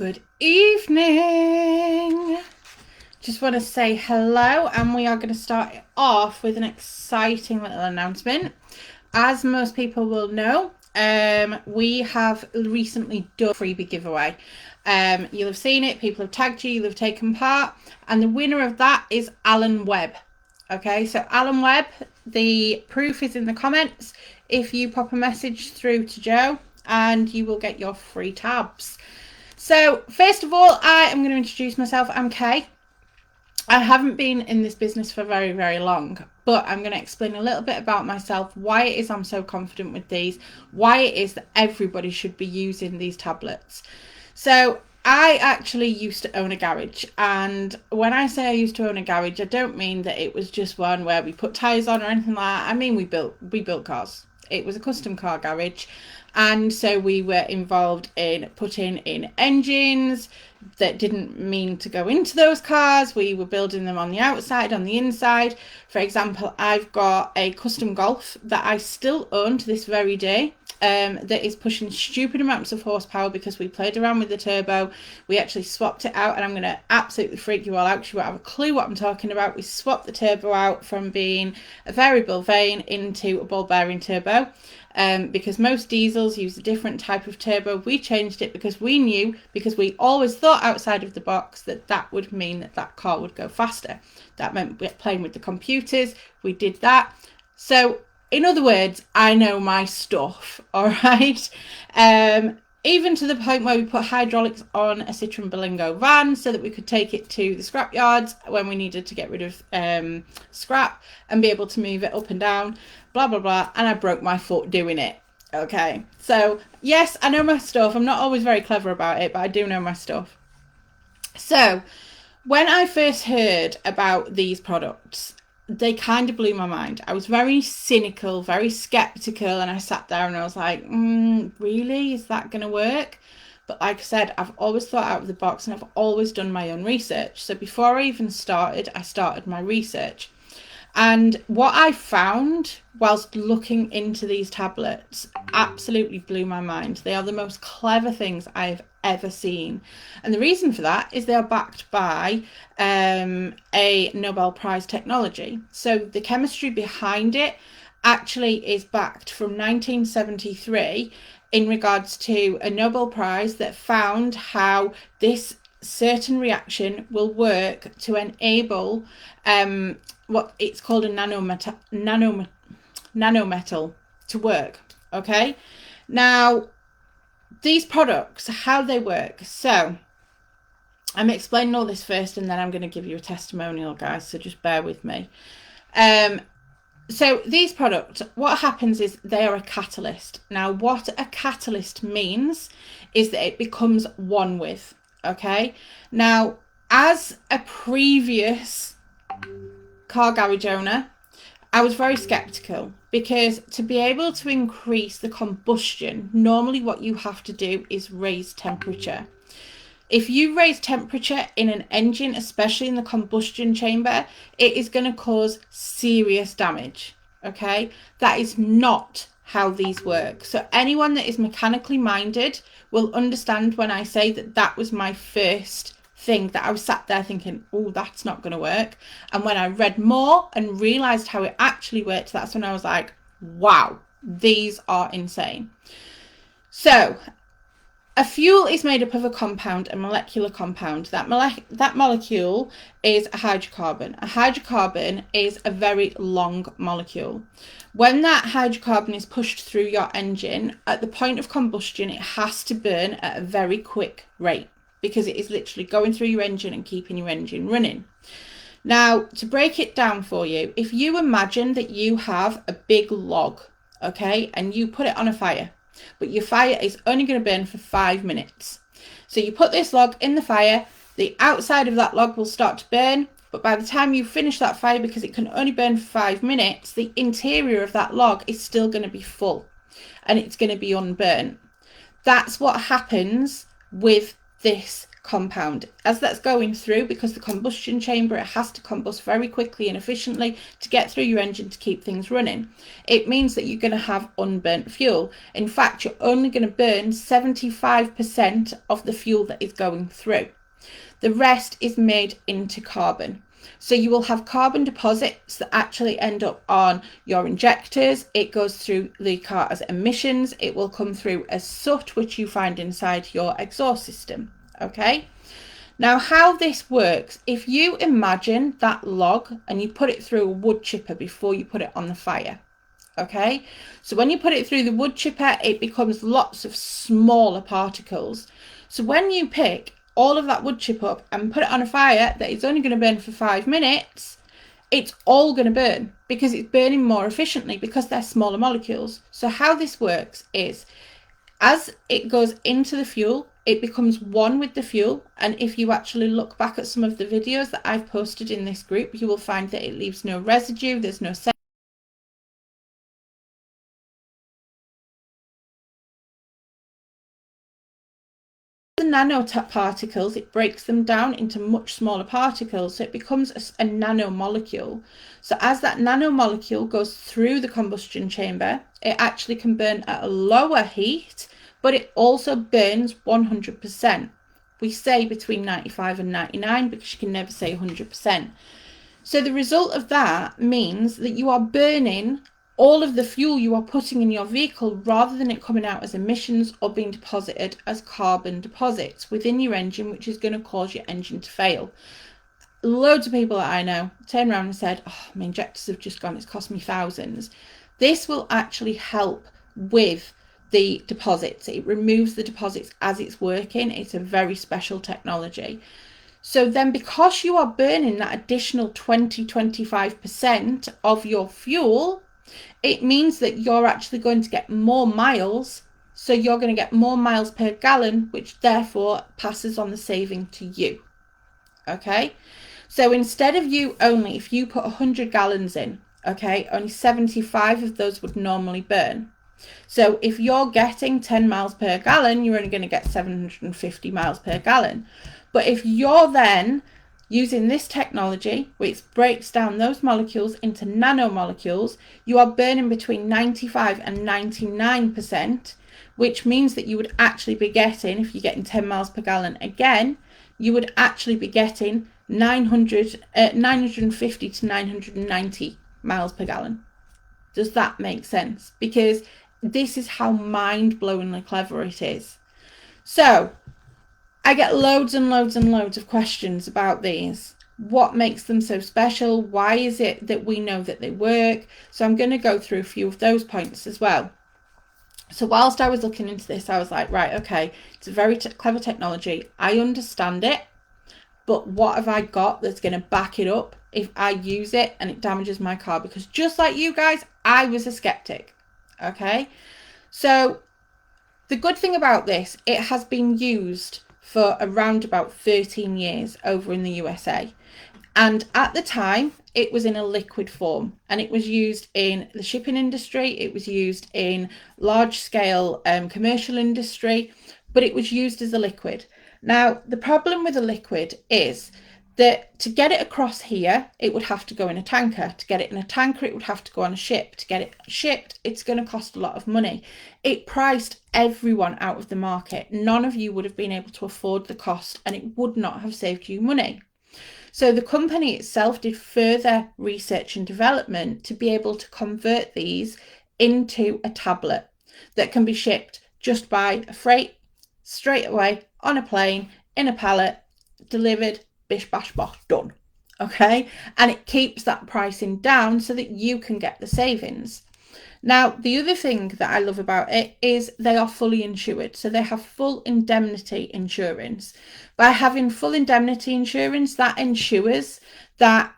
Good evening. Just want to say hello, and we are going to start it off with an exciting little announcement. As most people will know, we have recently done a freebie giveaway. You'll have seen it, people have tagged you, you'll have taken part, and the winner of that is Alan Webb. Okay, so Alan Webb, the proof is in the comments. If you pop a message through to Joe, and you will get your free tabs. So first of all, I am going to introduce myself. I'm Kay. I haven't been in this business for very, very long, but I'm going to explain a little bit about myself, why it is I'm so confident with these, why it is that everybody should be using these tablets. So I actually used to own a garage, and when I say I used to own a garage, I don't mean that it was just one where we put tyres on or anything like that. I mean we built cars. It was a custom car garage, and so we were involved in putting in engines that didn't mean to go into those cars. We were building them on the outside, on the inside. For example, I've got a custom Golf that I still own to this very day, that is pushing stupid amounts of horsepower because we played around with the turbo. We actually swapped it out, and I'm going to absolutely freak you all out because you won't have a clue what I'm talking about. We swapped the turbo out from being a variable vane into a ball bearing turbo. Because most diesels use a different type of turbo. We changed it because we always thought outside of the box that would mean that car would go faster. That meant playing with the computers. We did that. So in other words, I know my stuff, all right? Even to the point where we put hydraulics on a Citroen Berlingo van so that we could take it to the scrap yards when we needed to get rid of scrap and be able to move it up and down, blah, blah, blah. And I broke my foot doing it. Okay. So, yes, I know my stuff. I'm not always very clever about it, but I do know my stuff. So, when I first heard about these products, they kind of blew my mind. I was very cynical, very skeptical, and I sat there and I was like, really? Is that going to work? But like I said, I've always thought out of the box, and I've always done my own research. So before I even started, I started my research. And what I found whilst looking into these tablets absolutely blew my mind. They are the most clever things I've ever seen. And the reason for that is they are backed by a Nobel Prize technology. So the chemistry behind it actually is backed from 1973 in regards to a Nobel Prize that found how this certain reaction will work to enable what it's called a nanometal to work. Okay, now these products, how they work. So I'm explaining all this first, and then I'm going to give you a testimonial, guys, so just bear with me. So these products, what happens is they are a catalyst. Now what a catalyst means is that it becomes one with. Okay, now as a previous car garage owner, I was very skeptical, because to be able to increase the combustion, normally what you have to do is raise temperature. If you raise temperature in an engine, especially in the combustion chamber, it is going to cause serious damage. Okay, that is not how these work. So anyone that is mechanically minded will understand when I say that was my first thing that I was sat there thinking, oh, that's not going to work. And when I read more and realized how it actually worked, that's when I was like, wow, these are insane. So a fuel is made up of a compound, a molecular compound. That molecule is a hydrocarbon. A hydrocarbon is a very long molecule. When that hydrocarbon is pushed through your engine, at the point of combustion, it has to burn at a very quick rate, because it is literally going through your engine and keeping your engine running. Now, to break it down for you, if you imagine that you have a big log, okay, and you put it on a fire, but your fire is only going to burn for 5 minutes. So you put this log in the fire, the outside of that log will start to burn, but by the time you finish that fire, because it can only burn for 5 minutes, the interior of that log is still going to be full, and it's going to be unburnt. That's what happens with this compound. As that's going through, because the combustion chamber, it has to combust very quickly and efficiently to get through your engine to keep things running. It means that you're going to have unburnt fuel. In fact, you're only going to burn 75% of the fuel that is going through. The rest is made into carbon. So you will have carbon deposits that actually end up on your injectors. It goes through the car as emissions. It will come through as soot, which you find inside your exhaust system. Okay. Now, how this works, if you imagine that log and you put it through a wood chipper before you put it on the fire. Okay. So when you put it through the wood chipper, it becomes lots of smaller particles. So when you pick all of that wood chip up and put it on a fire that is only going to burn for 5 minutes, it's all going to burn because it's burning more efficiently because they're smaller molecules. So how this works is, as it goes into the fuel, it becomes one with the fuel. And if you actually look back at some of the videos that I've posted in this group, you will find that it leaves no residue, there's no the nanoparticles, it breaks them down into much smaller particles, so it becomes a nanomolecule. So as that nanomolecule goes through the combustion chamber, it actually can burn at a lower heat, but it also burns 100%. We say between 95 and 99 because you can never say 100%. So the result of that means that you are burning all of the fuel you are putting in your vehicle rather than it coming out as emissions or being deposited as carbon deposits within your engine, which is going to cause your engine to fail. Loads of people that I know turn around and said, oh, my injectors have just gone, it's cost me thousands. This will actually help with the deposits. It removes the deposits as it's working. It's a very special technology. So then because you are burning that additional 20-25% of your fuel, it means that you're actually going to get more miles. So you're going to get more miles per gallon, which therefore passes on the saving to you. Okay. So instead of you only, if you put 100 gallons in, okay, only 75 of those would normally burn. So if you're getting 10 miles per gallon, you're only going to get 750 miles per gallon. But if you're then using this technology, which breaks down those molecules into nanomolecules, you are burning between 95 and 99%, which means that you would actually be getting, if you're getting 10 miles per gallon again, you would actually be getting 950 to 990 miles per gallon. Does that make sense? Because this is how mind-blowingly clever it is. So I get loads and loads and loads of questions about these. What makes them so special? Why is it that we know that they work? So I'm going to go through a few of those points as well. So whilst I was looking into this, I was like, right, okay, it's a very clever technology. I understand it, but what have I got that's going to back it up if I use it and it damages my car? Because just like you guys, I was a skeptic. Okay, so the good thing about this, it has been used for around about 13 years over in the USA. And at the time, it was in a liquid form and it was used in the shipping industry. It was used in large scale commercial industry, but it was used as a liquid. Now, the problem with a liquid is that to get it across here, it would have to go in a tanker. To get it in a tanker, it would have to go on a ship. To get it shipped, it's going to cost a lot of money. It priced everyone out of the market. None of you would have been able to afford the cost and it would not have saved you money. So the company itself did further research and development to be able to convert these into a tablet that can be shipped just by a freight, straight away, on a plane, in a pallet, delivered, bish bash bosh, done. Okay, and it keeps that pricing down so that you can get the savings. Now, the other thing that I love about it is they are fully insured. So they have full indemnity insurance. By having full indemnity insurance, that ensures that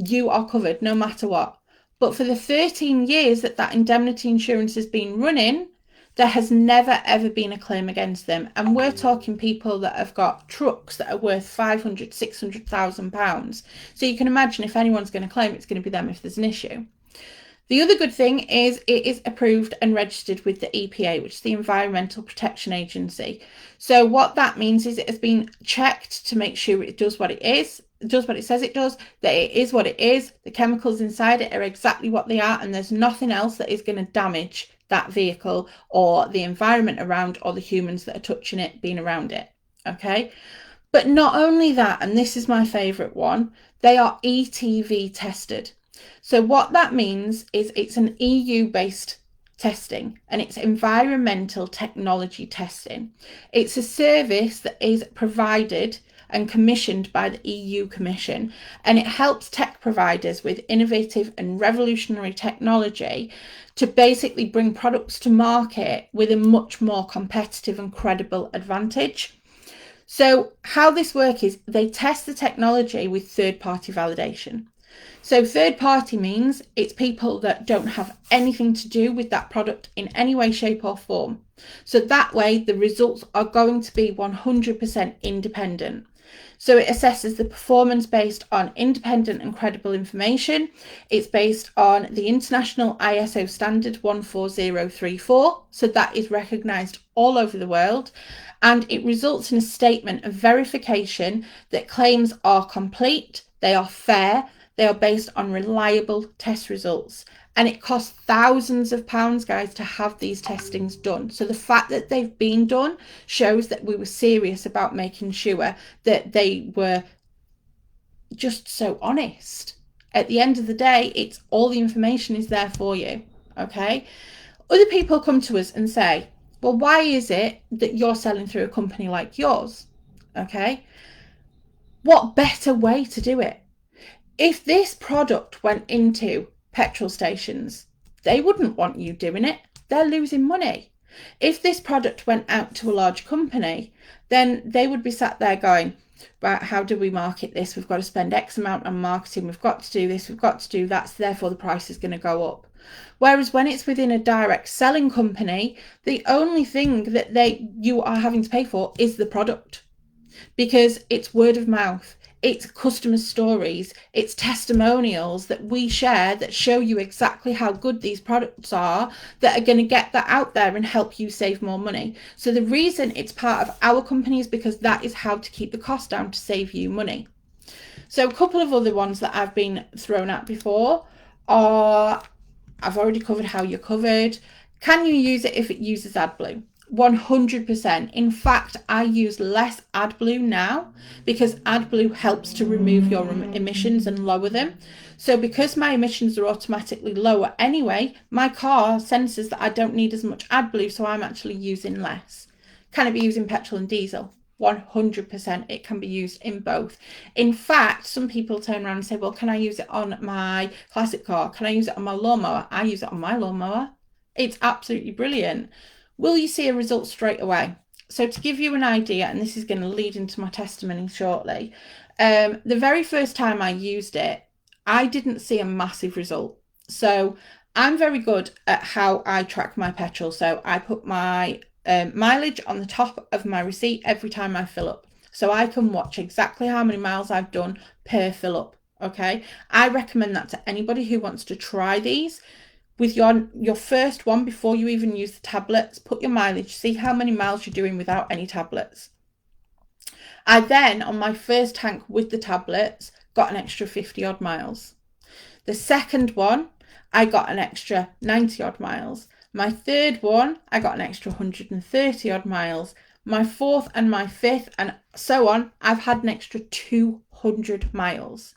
you are covered no matter what. But for the 13 years that that indemnity insurance has been running, there has never ever been a claim against them. And we're talking people that have got trucks that are worth 500, 600,000 pounds. So you can imagine if anyone's going to claim, it's going to be them if there's an issue. The other good thing is it is approved and registered with the EPA, which is the Environmental Protection Agency. So what that means is it has been checked to make sure it does what it is, does what it says it does, that it is what it is, the chemicals inside it are exactly what they are, and there's nothing else that is going to damage that vehicle or the environment around or the humans that are touching it, being around it. Okay. But not only that, and this is my favourite one, they are ETV tested. So what that means is it's an EU-based testing, and it's environmental technology testing. It's a service that is provided and commissioned by the EU Commission, and it helps tech providers with innovative and revolutionary technology to basically bring products to market with a much more competitive and credible advantage. So how this works is they test the technology with third-party validation. So third-party means it's people that don't have anything to do with that product in any way, shape or form. So that way the results are going to be 100% independent. So it assesses the performance based on independent and credible information. It's based on the international ISO standard 14034. So that is recognised all over the world. And it results in a statement of verification that claims are complete, they are fair, they are based on reliable test results. And it costs thousands of pounds, guys, to have these testings done. So the fact that they've been done shows that we were serious about making sure that they were just so honest. At the end of the day, it's all the information is there for you. Okay. Other people come to us and say, well, why is it that you're selling through a company like yours? Okay. What better way to do it? If this product went into petrol stations, they wouldn't want you doing it. They're losing money. If this product went out to a large company, then they would be sat there going, right, how do we market this? We've got to spend X amount on marketing. We've got to do this. We've got to do that. So therefore the price is going to go up. Whereas when it's within a direct selling company, the only thing that you are having to pay for is the product, because it's word of mouth, it's customer stories, it's testimonials that we share that show you exactly how good these products are, that are going to get that out there and help you save more money. So the reason it's part of our company is because that is how to keep the cost down to save you money. So a couple of other ones that I've been thrown at before are, I've already covered how you're covered. Can you use it if it uses AdBlue? 100%. In fact, I use less AdBlue now because AdBlue helps to remove your emissions and lower them. So because my emissions are automatically lower anyway, my car senses that I don't need as much AdBlue, so I'm actually using less. Can it be used in petrol and diesel? 100%. It can be used in both. In fact, some people turn around and say, well, can I use it on my classic car? Can I use it on my lawnmower? I use it on my lawnmower. It's absolutely brilliant. Will you see a result straight away? So to give you an idea, and this is going to lead into my testimony shortly, the very first time I used it, I didn't see a massive result. So I'm very good at how I track my petrol. So I put my mileage on the top of my receipt every time I fill up, so I can watch exactly how many miles I've done per fill up. Okay, I recommend that to anybody who wants to try these. With your first one, before you even use the tablets, put your mileage, see how many miles you're doing without any tablets. I then, on my first tank with the tablets, got an extra 50 odd miles. The second one, I got an extra 90 odd miles. My third one, I got an extra 130 odd miles. My fourth and my fifth, and so on, I've had an extra 200 miles.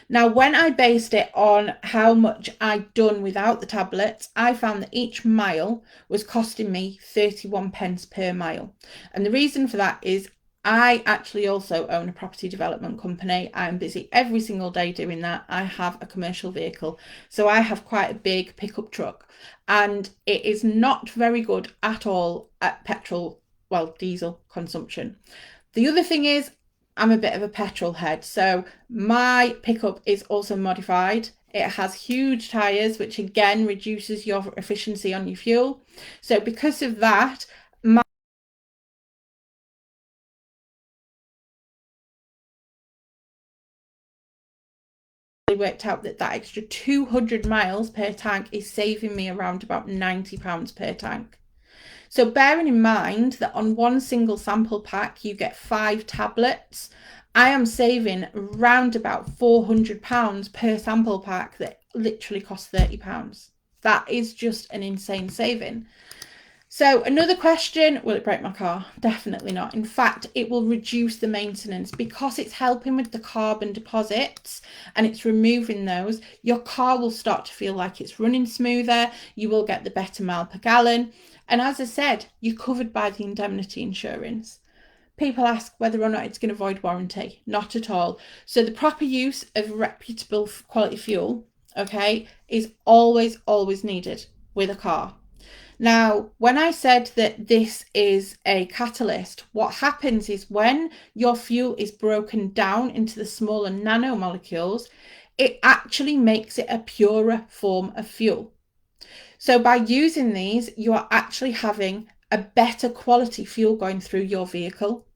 Now, when I based it on how much I'd done without the tablets, I found that each mile was costing me 31 pence per mile. And the reason for that is I actually also own a property development company. I'm busy every single day doing that. I have a commercial vehicle, so I have quite a big pickup truck, and it is not very good at all at petrol, well, diesel consumption. The other thing is I'm a bit of a petrol head, so my pickup is also modified. It has huge tyres, which again reduces your efficiency on your fuel. So because of that, my worked out that that extra 200 miles per tank is saving me around about £90 per tank. So bearing in mind that on one single sample pack you get 5 tablets, I am saving around about £400 per sample pack that literally costs £30. That is just an insane saving. So another question, will it break my car? Definitely not. In fact, it will reduce the maintenance because it's helping with the carbon deposits and it's removing those. Your car will start to feel like it's running smoother. You will get the better mile per gallon. And as I said, you're covered by the indemnity insurance. People ask whether or not it's going to void warranty. Not at all. So the proper use of reputable quality fuel, okay, is always needed with a car. Now, when I said that this is a catalyst, what happens is when your fuel is broken down into the smaller nanomolecules, it actually makes it a purer form of fuel. So by using these, you are actually having a better quality fuel going through your vehicle.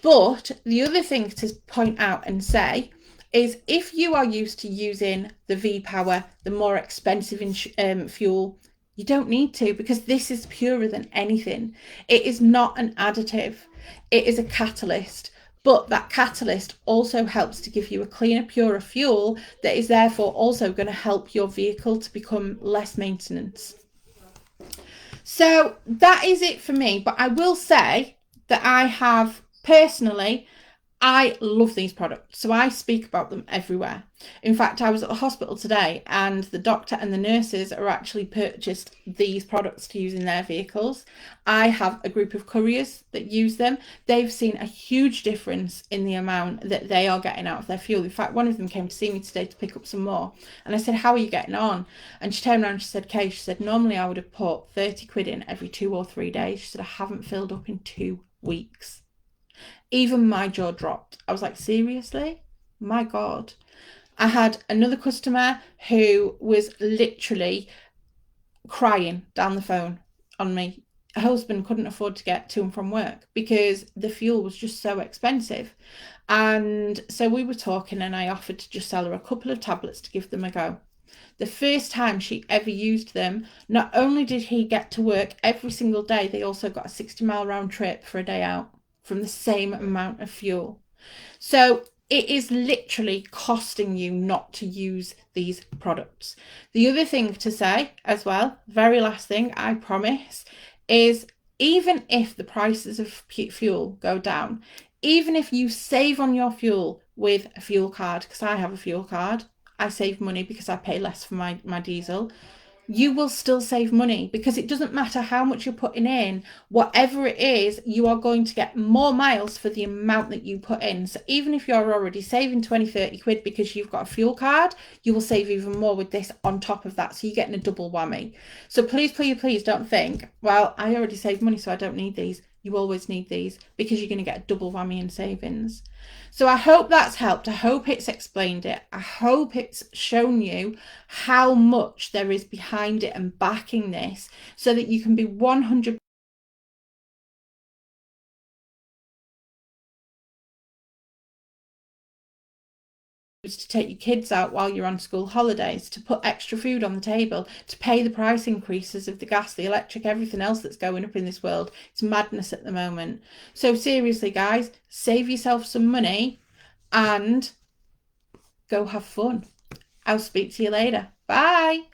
But the other thing to point out and say is if you are used to using the V-Power, the more expensive fuel, you don't need to, because this is purer than anything. It is not an additive. It is a catalyst. But that catalyst also helps to give you a cleaner, purer fuel that is therefore also going to help your vehicle to become less maintenance. So that is it for me. But I will say that I have personally, I love these products, so I speak about them everywhere. In fact, I was at the hospital today and the doctor and the nurses are actually purchased these products to use in their vehicles. I have a group of couriers that use them. They've seen a huge difference in the amount that they are getting out of their fuel. In fact, one of them came to see me today to pick up some more. And I said, how are you getting on? And she turned around and she said, Kay, she said, normally I would have put 30 quid in every 2 or 3 days. She said, I haven't filled up in 2 weeks. Even my jaw dropped. I was like, seriously? My God. I had another customer who was literally crying down the phone on me. Her husband couldn't afford to get to and from work because the fuel was just so expensive. And so we were talking and I offered to just sell her a couple of tablets to give them a go. The first time she ever used them, not only did he get to work every single day, they also got a 60-mile round trip for a day out from the same amount of fuel. So it is literally costing you not to use these products. The other thing to say as well, very last thing, I promise, is even if the prices of fuel go down, even if you save on your fuel with a fuel card, because I have a fuel card, I save money because I pay less for my diesel, you will still save money because it doesn't matter how much you're putting in. Whatever it is, you are going to get more miles for the amount that you put in. So even if you're already saving 20-30 quid because you've got a fuel card, you will save even more with this on top of that. So you're getting a double whammy. So please don't think, well, I already saved money so I don't need these. You always need these because you're going to get a double whammy in savings. So I hope that's helped. I hope it's explained it. I hope it's shown you how much there is behind it and backing this so that you can be 100% to take your kids out while you're on school holidays, to put extra food on the table, to pay the price increases of the gas, the electric, everything else that's going up in this world. It's madness at the moment. So seriously, guys, save yourself some money and go have fun. I'll speak to you later. Bye.